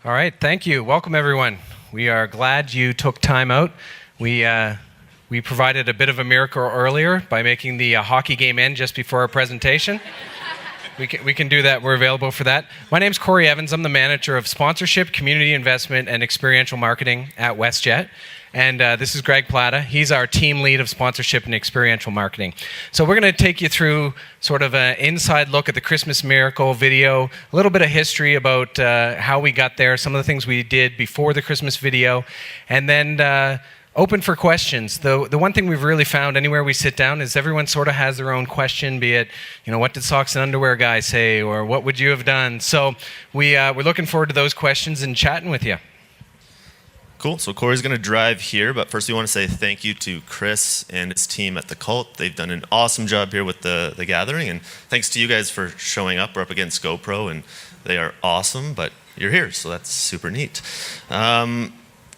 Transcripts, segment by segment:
All right, thank you. Welcome, everyone. We are glad you took time out. We provided a bit of a miracle earlier by making the hockey game end just before our presentation. We can do that. We're available for that. My name's Corey Evans. I'm the manager of sponsorship, community investment, and experiential marketing at WestJet. And this is Greg Plata. He's our team lead of sponsorship and experiential marketing. So we're going to take you through sort of an inside look at the Christmas Miracle video, a little bit of history about how we got there, some of the things we did before the Christmas video, and then open for questions. The one thing we've really found anywhere we sit down is everyone sort of has their own question, be it, what did socks and underwear guy say, or what would you have done? So we're looking forward to those questions and chatting with you. Cool. So Corey's going to drive here, but first we want to say thank you to Chris and his team at the Cult. They've done an awesome job here with the gathering, and thanks to you guys for showing up. We're up against GoPro, and they are awesome, but you're here, so that's super neat.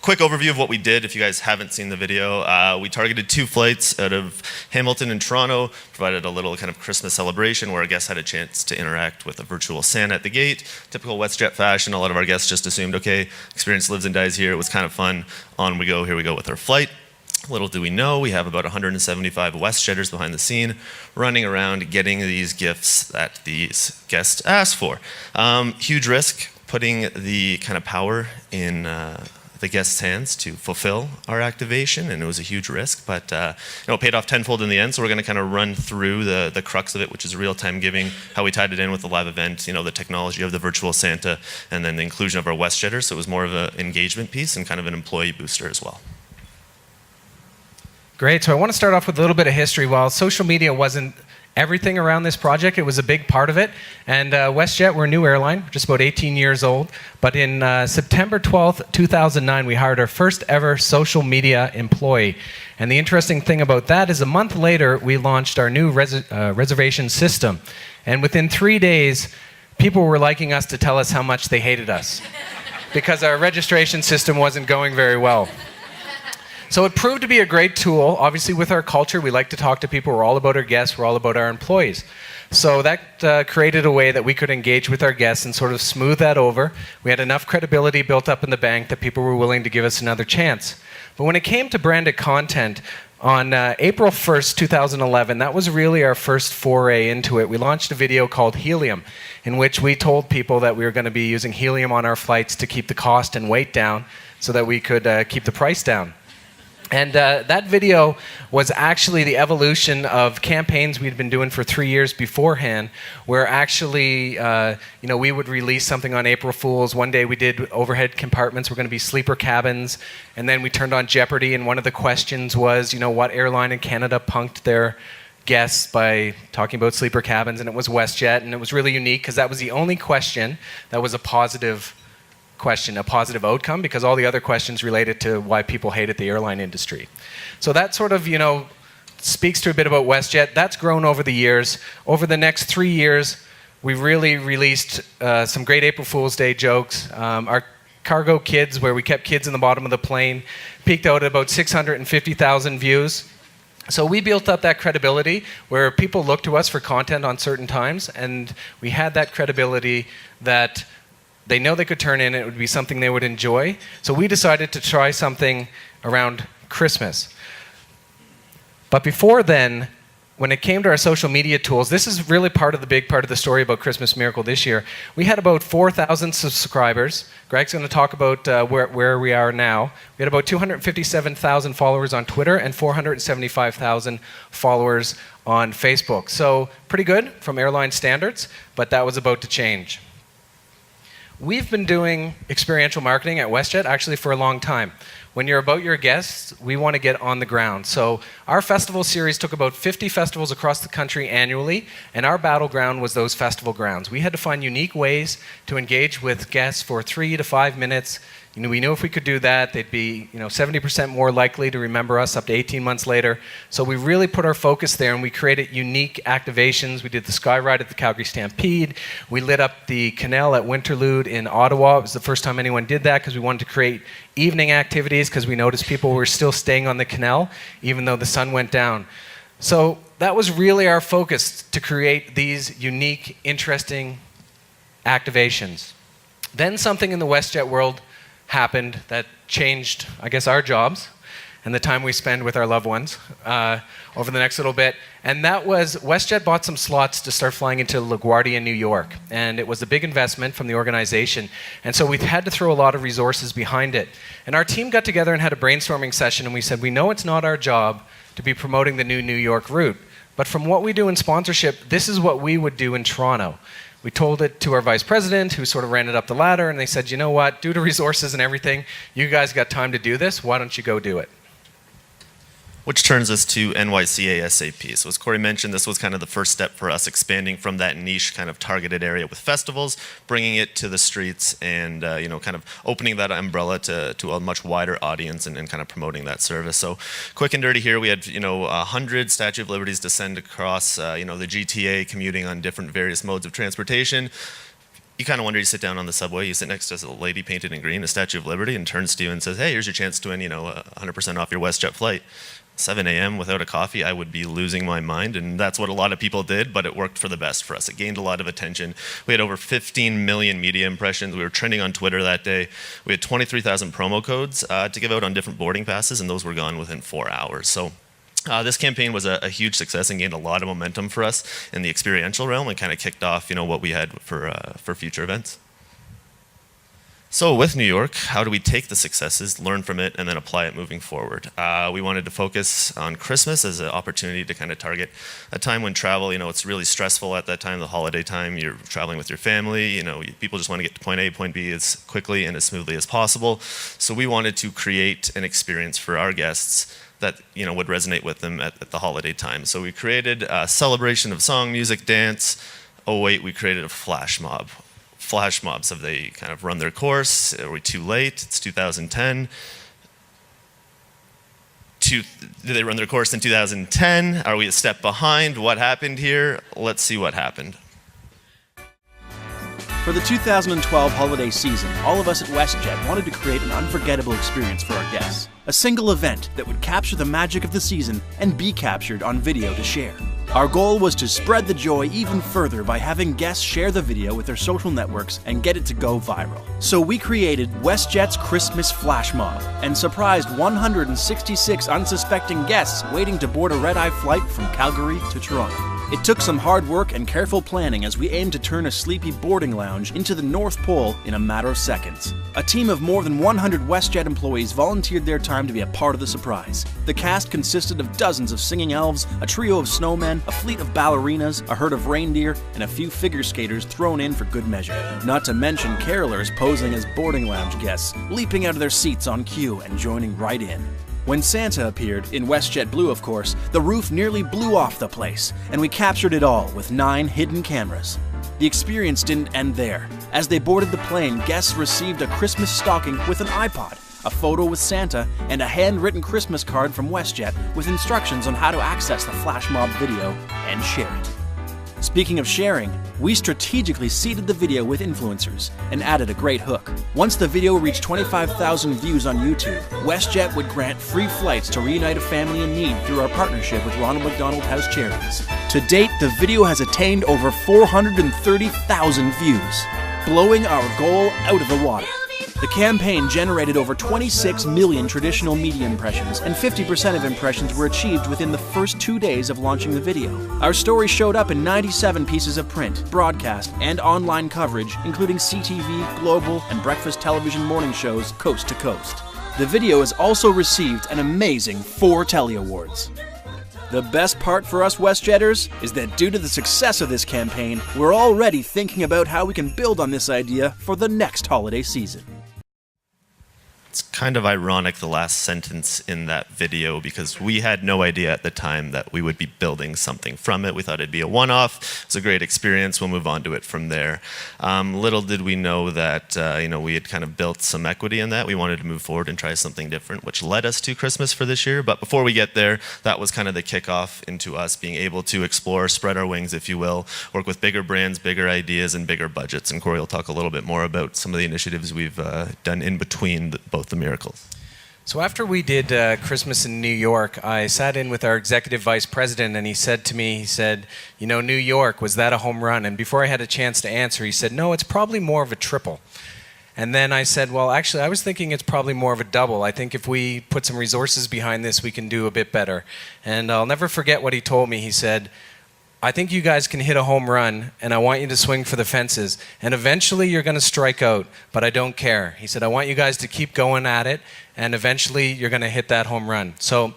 Quick overview of what we did. If you guys haven't seen the video, we targeted 2 flights out of Hamilton and Toronto, provided a little kind of Christmas celebration where our guests had a chance to interact with a virtual Santa at the gate. Typical WestJet fashion, a lot of our guests just assumed, okay, experience lives and dies here. It was kind of fun. On we go, here we go with our flight. Little do we know, we have about 175 WestJetters behind the scene running around getting these gifts that these guests asked for. Huge risk putting the kind of power in the guests' hands to fulfill our activation, and it was a huge risk, but it paid off tenfold in the end. So we're going to kind of run through the crux of it, which is real-time giving, how we tied it in with the live event, the technology of the virtual Santa, and then the inclusion of our WestJetters. So it was more of an engagement piece and kind of an employee booster as well. Great. So I want to start off with a little bit of history. While social media wasn't everything around this project, it was a big part of it. And WestJet, we're a new airline, we're just about 18 years old. But in September 12th, 2009, we hired our first ever social media employee. And the interesting thing about that is a month later, we launched our new reservation system. And within 3 days, people were liking us to tell us how much they hated us because our registration system wasn't going very well. So it proved to be a great tool. Obviously, with our culture, we like to talk to people. We're all about our guests. We're all about our employees. So that created a way that we could engage with our guests and sort of smooth that over. We had enough credibility built up in the bank that people were willing to give us another chance. But when it came to branded content, on April 1st, 2011, that was really our first foray into it. We launched a video called Helium, in which we told people that we were going to be using helium on our flights to keep the cost and weight down so that we could keep the price down. And that video was actually the evolution of campaigns we'd been doing for 3 years beforehand, where actually, we would release something on April Fools. One day we did overhead compartments were going to be sleeper cabins, and then we turned on Jeopardy, and one of the questions was, what airline in Canada punked their guests by talking about sleeper cabins, and it was WestJet, and it was really unique because that was the only question that was a positive question, a positive outcome, because all the other questions related to why people hated the airline industry. So that sort of, speaks to a bit about WestJet. That's grown over the years. Over the next 3 years, we really released some great April Fool's Day jokes. Our Cargo Kids, where we kept kids in the bottom of the plane, peaked out at about 650,000 views. So we built up that credibility where people looked to us for content on certain times, and we had that credibility that they know they could turn in, it would be something they would enjoy. So we decided to try something around Christmas. But before then, when it came to our social media tools, this is really the big part of the story about Christmas Miracle this year. We had about 4,000 subscribers. Greg's going to talk about where we are now. We had about 257,000 followers on Twitter and 475,000 followers on Facebook. So pretty good from airline standards, but that was about to change. We've been doing experiential marketing at WestJet actually for a long time. When you're about your guests, we want to get on the ground. So our festival series took about 50 festivals across the country annually, and our battleground was those festival grounds. We had to find unique ways to engage with guests for 3 to 5 minutes. We knew if we could do that, they'd be 70% more likely to remember us up to 18 months later. So we really put our focus there, and we created unique activations. We did the Sky Ride at the Calgary Stampede. We lit up the canal at Winterlude in Ottawa. It was the first time anyone did that because we wanted to create evening activities because we noticed people were still staying on the canal even though the sun went down. So that was really our focus, to create these unique, interesting activations. Then something in the WestJet world happened that changed, I guess, our jobs and the time we spend with our loved ones over the next little bit. And that was WestJet bought some slots to start flying into LaGuardia, New York. And it was a big investment from the organization. And so we had to throw a lot of resources behind it. And our team got together and had a brainstorming session, and we said, we know it's not our job to be promoting the new New York route, but from what we do in sponsorship, this is what we would do in Toronto. We told it to our vice president, who sort of ran it up the ladder, and they said, you know what, due to resources and everything, you guys got time to do this, why don't you go do it? Which turns us to NYC ASAP. So as Corey mentioned, this was kind of the first step for us, expanding from that niche kind of targeted area with festivals, bringing it to the streets, and kind of opening that umbrella to a much wider audience and kind of promoting that service. So quick and dirty here, we had 100 Statue of Liberties descend across the GTA, commuting on different various modes of transportation. You kind of wonder, you sit down on the subway, you sit next to a lady painted in green, a Statue of Liberty, and turns to you and says, hey, here's your chance to win 100% off your WestJet flight. 7 a.m. without a coffee, I would be losing my mind, and that's what a lot of people did, but it worked for the best for us. It gained a lot of attention. We had over 15 million media impressions. We were trending on Twitter that day. We had 23,000 promo codes to give out on different boarding passes, and those were gone within 4 hours. So this campaign was a huge success and gained a lot of momentum for us in the experiential realm, and kind of kicked off what we had for future events. So with New York, how do we take the successes, learn from it, and then apply it moving forward? We wanted to focus on Christmas as an opportunity to kind of target a time when travel, it's really stressful at that time, the holiday time. You're traveling with your family, people just want to get to point A, point B as quickly and as smoothly as possible. So we wanted to create an experience for our guests that would resonate with them at the holiday time. So we created a celebration of song, music, dance. Oh wait, we created a flash mob. Flash mobs, have they kind of run their course? Are we too late? It's 2010. Did they run their course in 2010? Are we a step behind? What happened here? Let's see what happened. For the 2012 holiday season, all of us at WestJet wanted to create an unforgettable experience for our guests. A single event that would capture the magic of the season and be captured on video to share. Our goal was to spread the joy even further by having guests share the video with their social networks and get it to go viral. So we created WestJet's Christmas Flash Mob and surprised 166 unsuspecting guests waiting to board a red-eye flight from Calgary to Toronto. It took some hard work and careful planning as we aimed to turn a sleepy boarding lounge into the North Pole in a matter of seconds. A team of more than 100 WestJet employees volunteered their time to be a part of the surprise. The cast consisted of dozens of singing elves, a trio of snowmen, a fleet of ballerinas, a herd of reindeer, and a few figure skaters thrown in for good measure. Not to mention carolers posing as boarding lounge guests, leaping out of their seats on cue and joining right in. When Santa appeared, in WestJet blue of course, the roof nearly blew off the place, and we captured it all with 9 hidden cameras. The experience didn't end there. As they boarded the plane, guests received a Christmas stocking with an iPod, a photo with Santa, and a handwritten Christmas card from WestJet with instructions on how to access the Flash Mob video and share it. Speaking of sharing, we strategically seeded the video with influencers and added a great hook. Once the video reached 25,000 views on YouTube, WestJet would grant free flights to reunite a family in need through our partnership with Ronald McDonald House Charities. To date, the video has attained over 430,000 views, blowing our goal out of the water. The campaign generated over 26 million traditional media impressions, and 50% of impressions were achieved within the first 2 days of launching the video. Our story showed up in 97 pieces of print, broadcast, and online coverage, including CTV, Global, and breakfast television morning shows coast to coast. The video has also received an amazing 4 Telly Awards. The best part for us WestJetters is that due to the success of this campaign, we're already thinking about how we can build on this idea for the next holiday season. It's kind of ironic, the last sentence in that video, because we had no idea at the time that we would be building something from it. We thought it'd be a one-off. It was a great experience. We'll move on to it from there. Little did we know that we had kind of built some equity in that. We wanted to move forward and try something different, which led us to Christmas for this year. But before we get there, that was kind of the kickoff into us being able to explore, spread our wings, if you will, work with bigger brands, bigger ideas, and bigger budgets. And Corey will talk a little bit more about some of the initiatives we've done in between both the miracles. So after we did Christmas in New York, I sat in with our executive vice president, and he said to me, New York, was that a home run? And before I had a chance to answer, he said, no, it's probably more of a triple. And then I said, well, actually, I was thinking it's probably more of a double. I think if we put some resources behind this, we can do a bit better. And I'll never forget what he told me. He said, I think you guys can hit a home run, and I want you to swing for the fences. And eventually you're going to strike out, but I don't care. He said, I want you guys to keep going at it, and eventually you're going to hit that home run. So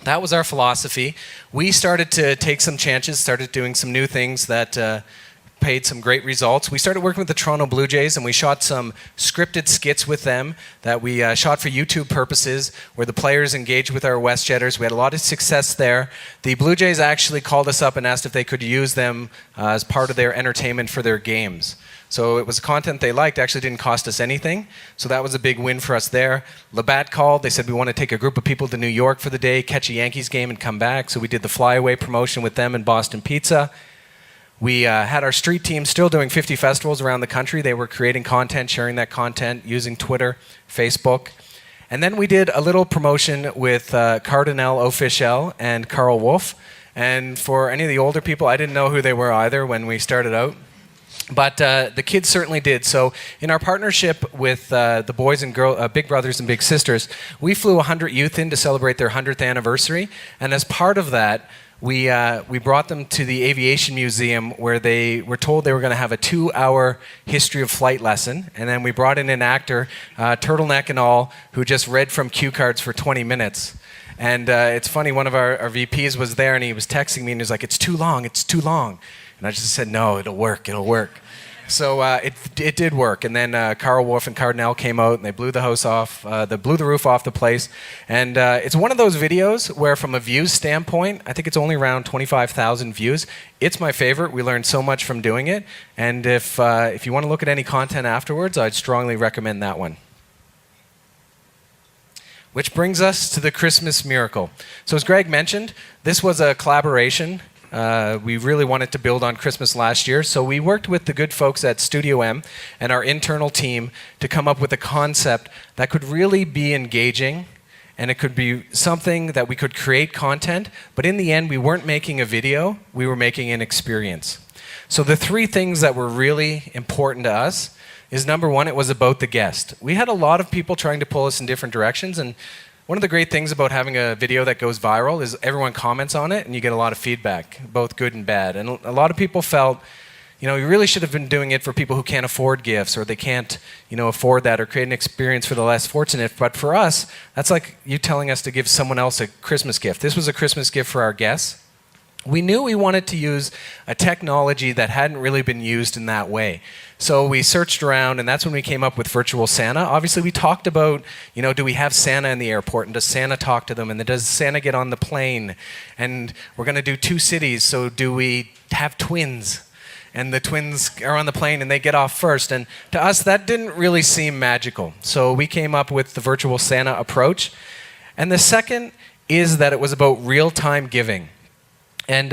that was our philosophy. We started to take some chances, started doing some new things that paid some great results. We started working with the Toronto Blue Jays, and we shot some scripted skits with them that we shot for YouTube purposes, where the players engaged with our WestJetters. We had a lot of success there. The Blue Jays actually called us up and asked if they could use them as part of their entertainment for their games. So it was content they liked, actually didn't cost us anything. So that was a big win for us there. Labatt called, they said we want to take a group of people to New York for the day, catch a Yankees game and come back. So we did the flyaway promotion with them in Boston Pizza. We had our street team still doing 50 festivals around the country. They were creating content, sharing that content, using Twitter, Facebook. And then we did a little promotion with Cardinal Officiel and Carl Wolf. And for any of the older people, I didn't know who they were either when we started out. But the kids certainly did. So in our partnership with the boys and Big Brothers and Big Sisters, we flew 100 youth in to celebrate their 100th anniversary. And as part of that, we brought them to the Aviation Museum, where they were told they were going to have a 2-hour history of flight lesson. And then we brought in an actor, turtleneck and all, who just read from cue cards for 20 minutes. And it's funny, one of our VPs was there, and he was texting me, and he was like, it's too long, it's too long. And I just said, no, it'll work, it'll work. So it did work. And then Carl Wolf and Cardinal came out, and they blew the house off, they blew the roof off the place. And it's one of those videos where, from a views standpoint, I think it's only around 25,000 views. It's my favorite. We learned so much from doing it. And if you want to look at any content afterwards, I'd strongly recommend that one. Which brings us to the Christmas Miracle. So as Greg mentioned, this was a collaboration. We really wanted to build on Christmas last year, so we worked with the good folks at Studio M and our internal team to come up with a concept that could really be engaging, and it could be something that we could create content, but in the end, we weren't making a video, we were making an experience. So the 3 things that were really important to us is, number 1, it was about the guest. We had a lot of people trying to pull us in different directions, and one of the great things about having a video that goes viral is everyone comments on it and you get a lot of feedback, both good and bad. And a lot of people felt, you really should have been doing it for people who can't afford gifts, or they can't, afford that, or create an experience for the less fortunate. But for us, that's like you telling us to give someone else a Christmas gift. This was a Christmas gift for our guests. We knew we wanted to use a technology that hadn't really been used in that way. So we searched around, and that's when we came up with Virtual Santa. Obviously, we talked about, do we have Santa in the airport, and does Santa talk to them, and then does Santa get on the plane? And we're going to do 2 cities, so do we have twins? And the twins are on the plane, and they get off first. And to us, that didn't really seem magical. So we came up with the Virtual Santa approach. And the second is that it was about real-time giving. And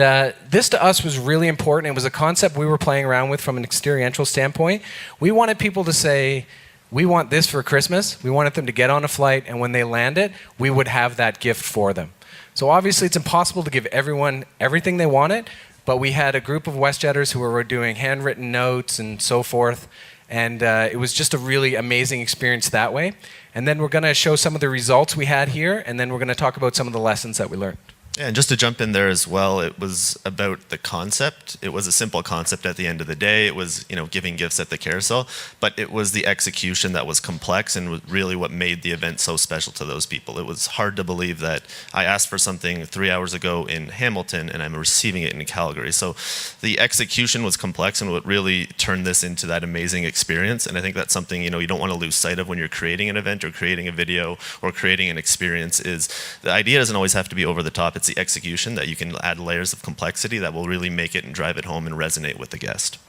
this to us was really important. It was a concept we were playing around with from an experiential standpoint. We wanted people to say, we want this for Christmas. We wanted them to get on a flight, and when they land it, we would have that gift for them. So obviously it's impossible to give everyone everything they wanted, but we had a group of WestJetters who were doing handwritten notes and so forth. And it was just a really amazing experience that way. And then we're going to show some of the results we had here, and then we're going to talk about some of the lessons that we learned. Yeah, and just to jump in there as well, it was about the concept. It was a simple concept at the end of the day. It was, giving gifts at the carousel, but it was the execution that was complex and was really what made the event so special to those people. It was hard to believe that I asked for something 3 hours ago in Hamilton and I'm receiving it in Calgary. So the execution was complex, and what really turned this into that amazing experience. And I think that's something, you don't want to lose sight of when you're creating an event or creating a video or creating an experience. Is the idea doesn't always have to be over the top. It's the execution that you can add layers of complexity that will really make it and drive it home and resonate with the guest.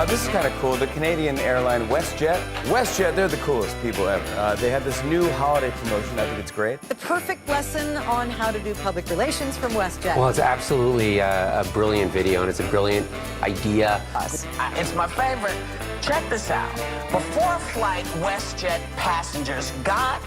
This is kind of cool. The Canadian airline WestJet, they're the coolest people ever. They have this new holiday promotion. I think it's great. The perfect lesson on how to do public relations from WestJet. Well, it's absolutely a brilliant video, and it's a brilliant idea. It's my favorite. Check this out. Before a flight, WestJet passengers got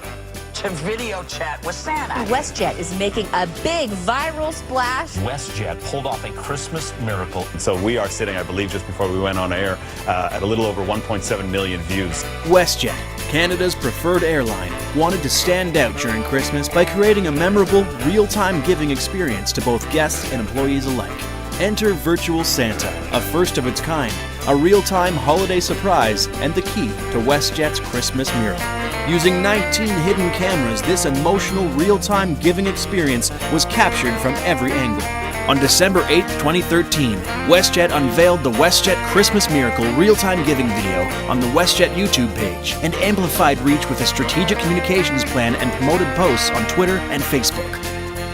to video chat with Santa. WestJet is making a big viral splash. WestJet pulled off a Christmas miracle. So we are sitting, I believe, just before we went on air, at a little over 1.7 million views. WestJet, Canada's preferred airline, wanted to stand out during Christmas by creating a memorable, real-time giving experience to both guests and employees alike. Enter Virtual Santa, a first of its kind, a real-time holiday surprise, and the key to WestJet's Christmas miracle. Using 19 hidden cameras, this emotional real-time giving experience was captured from every angle. On December 8, 2013, WestJet unveiled the WestJet Christmas Miracle real-time giving video on the WestJet YouTube page and amplified reach with a strategic communications plan and promoted posts on Twitter and Facebook.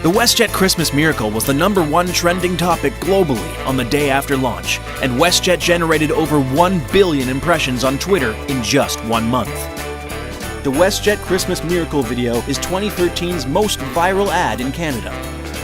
The WestJet Christmas Miracle was the #1 trending topic globally on the day after launch, and WestJet generated over 1 billion impressions on Twitter in just 1 month. The WestJet Christmas Miracle video is 2013's most viral ad in Canada.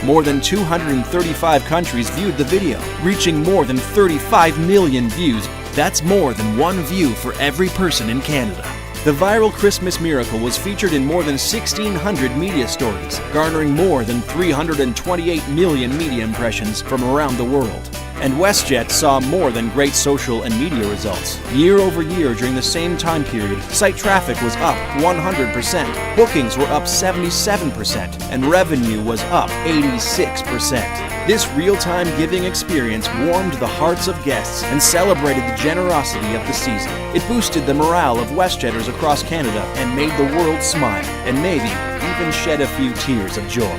More than 235 countries viewed the video, reaching more than 35 million views. That's more than 1 view for every person in Canada. The viral Christmas Miracle was featured in more than 1,600 media stories, garnering more than 328 million media impressions from around the world. And WestJet saw more than great social and media results. Year over year during the same time period, site traffic was up 100%, bookings were up 77%, and revenue was up 86%. This real-time giving experience warmed the hearts of guests and celebrated the generosity of the season. It boosted the morale of WestJetters across Canada and made the world smile, and maybe even shed a few tears of joy.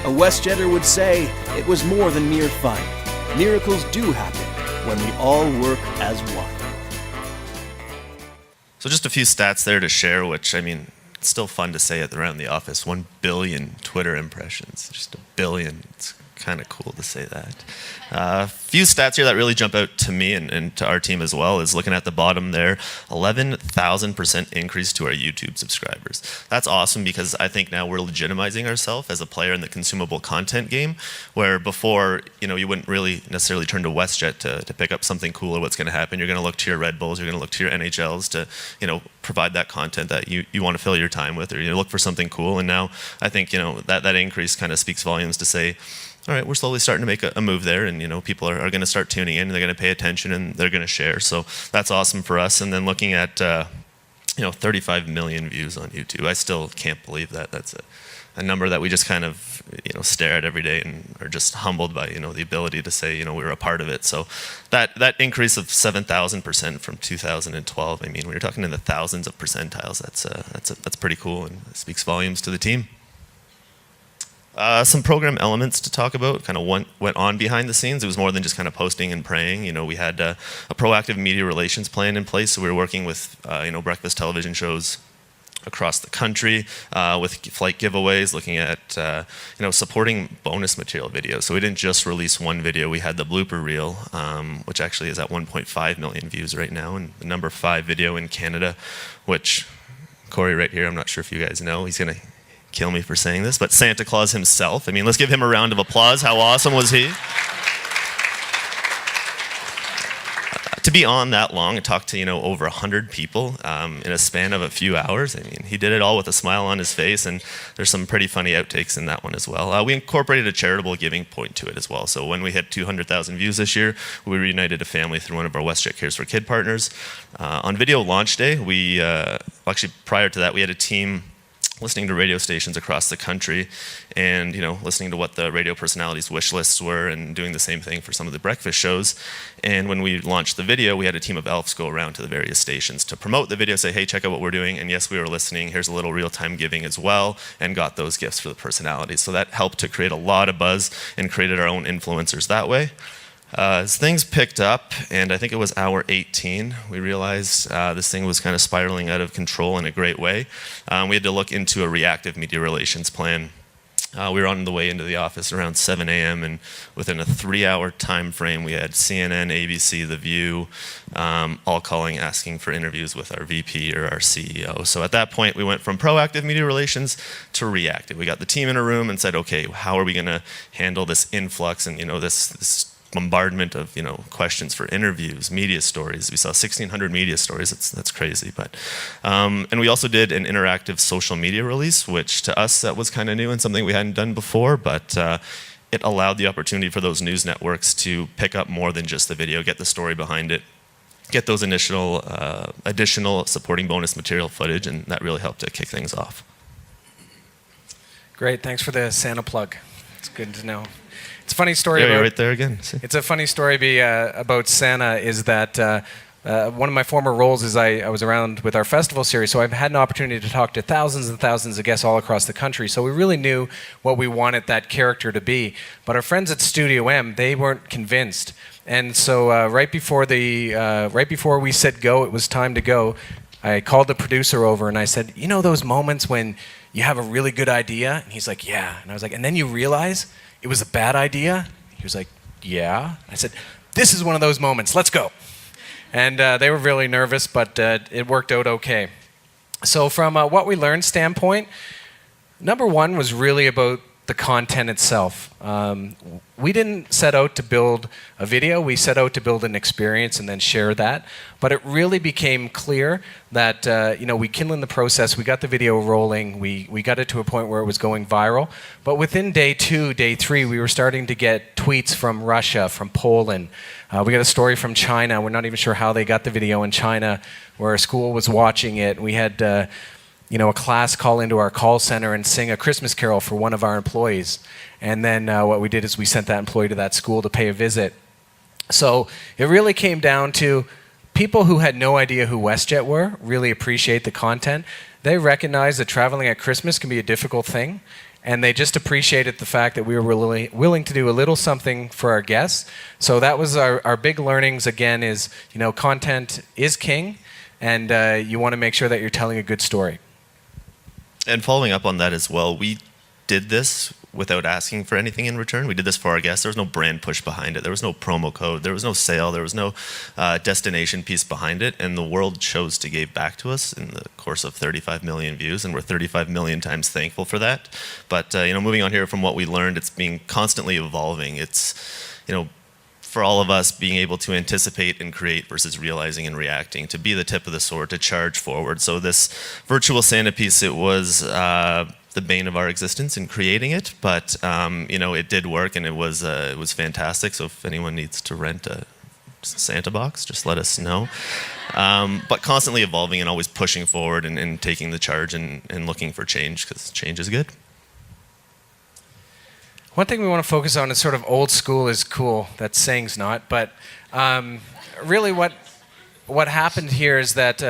A WestJetter would say it was more than mere fun. Miracles do happen when we all work as one. So just a few stats there to share, which, I mean, it's still fun to say it around the office. 1 billion Twitter impressions, just 1 billion. It's kind of cool to say that. A few stats here that really jump out to me and to our team as well is looking at the bottom there, 11,000% increase to our YouTube subscribers. That's awesome because I think now we're legitimizing ourselves as a player in the consumable content game, where before, you know, you wouldn't really necessarily turn to WestJet to pick up something cool or what's going to happen. You're going to look to your Red Bulls, you're going to look to your NHLs to, you know, provide that content that you want to fill your time with, or you look for something cool. And now I think, you know, that increase kind of speaks volumes to say, all right, we're slowly starting to make a move there, and you know, people are going to start tuning in, and they're going to pay attention, and they're going to share. So that's awesome for us. And then looking at, you know, 35 million views on YouTube, I still can't believe that. That's a number that we just kind of, you know, stare at every day and are just humbled by, you know, the ability to say, you know, we were a part of it. So that increase of 7,000% from 2012, I mean, when you're talking in the thousands of percentiles, that's pretty cool, and it speaks volumes to the team. Some program elements to talk about, kind of went on behind the scenes. It was more than just kind of posting and praying. You know, we had a proactive media relations plan in place. So we were working with, you know, breakfast television shows across the country with flight giveaways, looking at, you know, supporting bonus material videos. So we didn't just release one video. We had the blooper reel, which actually is at 1.5 million views right now, and the number 5 video in Canada, which Corey right here, I'm not sure if you guys know, he's going to kill me for saying this, but Santa Claus himself. I mean, let's give him a round of applause. How awesome was he? To be on that long and talk to, you know, over 100 people in a span of a few hours, I mean, he did it all with a smile on his face, and there's some pretty funny outtakes in that one as well. We incorporated a charitable giving point to it as well. So when we hit 200,000 views this year, we reunited a family through one of our WestJet Cares for Kid partners. On video launch day, we, actually prior to that, we had a team listening to radio stations across the country and, you know, listening to what the radio personalities' wish lists were and doing the same thing for some of the breakfast shows. And when we launched the video, we had a team of elves go around to the various stations to promote the video, say, hey, check out what we're doing. And yes, we were listening. Here's a little real-time giving as well, and got those gifts for the personalities. So that helped to create a lot of buzz and created our own influencers that way. As things picked up, and I think it was hour 18, we realized this thing was kind of spiraling out of control in a great way. We had to look into a reactive media relations plan. We were on the way into the office around 7 a.m., and within a 3-hour time frame, we had CNN, ABC, The View, all calling, asking for interviews with our VP or our CEO. So at that point, we went from proactive media relations to reactive. We got the team in a room and said, okay, how are we going to handle this influx and, you know, this bombardment of questions for interviews, media stories. We saw 1,600 media stories. That's crazy. But and we also did an interactive social media release, which to us that was kind of new and something we hadn't done before. But it allowed the opportunity for those news networks to pick up more than just the video, get the story behind it, get those initial additional supporting bonus material footage, and that really helped to kick things off. Great, thanks for the Santa plug. It's good to know. It's a funny story. Yeah, you're right there again. See? It's a funny story about Santa is that one of my former roles is I was around with our festival series, so I've had an opportunity to talk to thousands and thousands of guests all across the country. So we really knew what we wanted that character to be. But our friends at Studio M, they weren't convinced. And so right before we said go, it was time to go, I called the producer over and I said, you know those moments when you have a really good idea? And he's like, yeah. And I was like, and then you realize it was a bad idea? He was like, yeah. I said, this is one of those moments. Let's go. And they were really nervous, but it worked out okay. So from what we learned standpoint, number one was really about the content itself. We didn't set out to build a video. We set out to build an experience and then share that. But it really became clear that we kindled the process. We got the video rolling. We got it to a point where it was going viral. But within day 2, day 3, we were starting to get tweets from Russia, from Poland. We got a story from China. We're not even sure how they got the video in China, where a school was watching it. We had a class call into our call center and sing a Christmas carol for one of our employees. And then what we did is we sent that employee to that school to pay a visit. So it really came down to people who had no idea who WestJet were really appreciate the content. They recognize that traveling at Christmas can be a difficult thing. And they just appreciated the fact that we were willing to do a little something for our guests. So that was our big learnings, again, is content is king. And you want to make sure that you're telling a good story. And following up on that as well, we did this without asking for anything in return. We did this for our guests. There was no brand push behind it. There was no promo code. There was no sale. There was no destination piece behind it. And the world chose to give back to us in the course of 35 million views. And we're 35 million times thankful for that. But, moving on here from what we learned, it's being constantly evolving. It's, for all of us, being able to anticipate and create versus realizing and reacting, to be the tip of the sword, to charge forward. So this virtual Santa piece, it was the bane of our existence in creating it, but it did work, and it was fantastic. So if anyone needs to rent a Santa box, just let us know. But constantly evolving and always pushing forward and taking the charge and looking for change, because change is good. One thing we want to focus on is sort of old school is cool. That saying's not, but really what happened here is that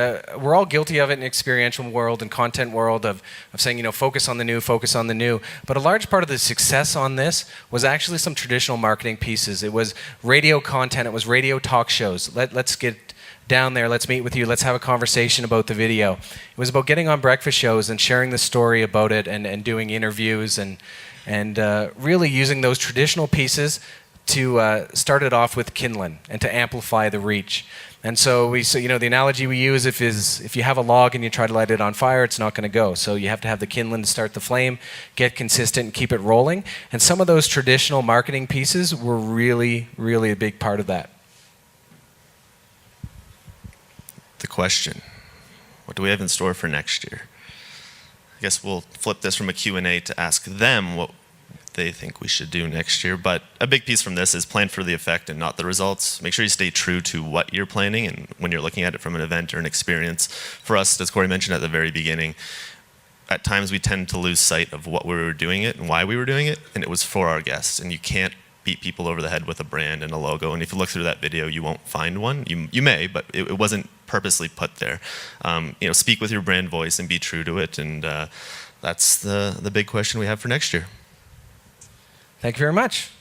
we're all guilty of it in the experiential world and content world of saying, focus on the new, focus on the new. But a large part of the success on this was actually some traditional marketing pieces. It was radio content. It was radio talk shows. Let's get down there. Let's meet with you. Let's have a conversation about the video. It was about getting on breakfast shows and sharing the story about it and doing interviews and really using those traditional pieces to start it off with kindling and to amplify the reach. And so the analogy we use if you have a log and you try to light it on fire, it's not going to go. So you have to have the kindling to start the flame, get consistent, and keep it rolling. And some of those traditional marketing pieces were really, really a big part of that. The question, what do we have in store for next year? I guess we'll flip this from a Q&A to ask them what they think we should do next year. But a big piece from this is plan for the effect and not the results. Make sure you stay true to what you're planning and when you're looking at it from an event or an experience. For us, as Corey mentioned at the very beginning, at times we tend to lose sight of what we were doing it and why we were doing it, and it was for our guests. And you can't beat people over the head with a brand and a logo. And if you look through that video, you won't find one. You may, but it wasn't purposely put there. Speak with your brand voice and be true to it. And that's the big question we have for next year. Thank you very much.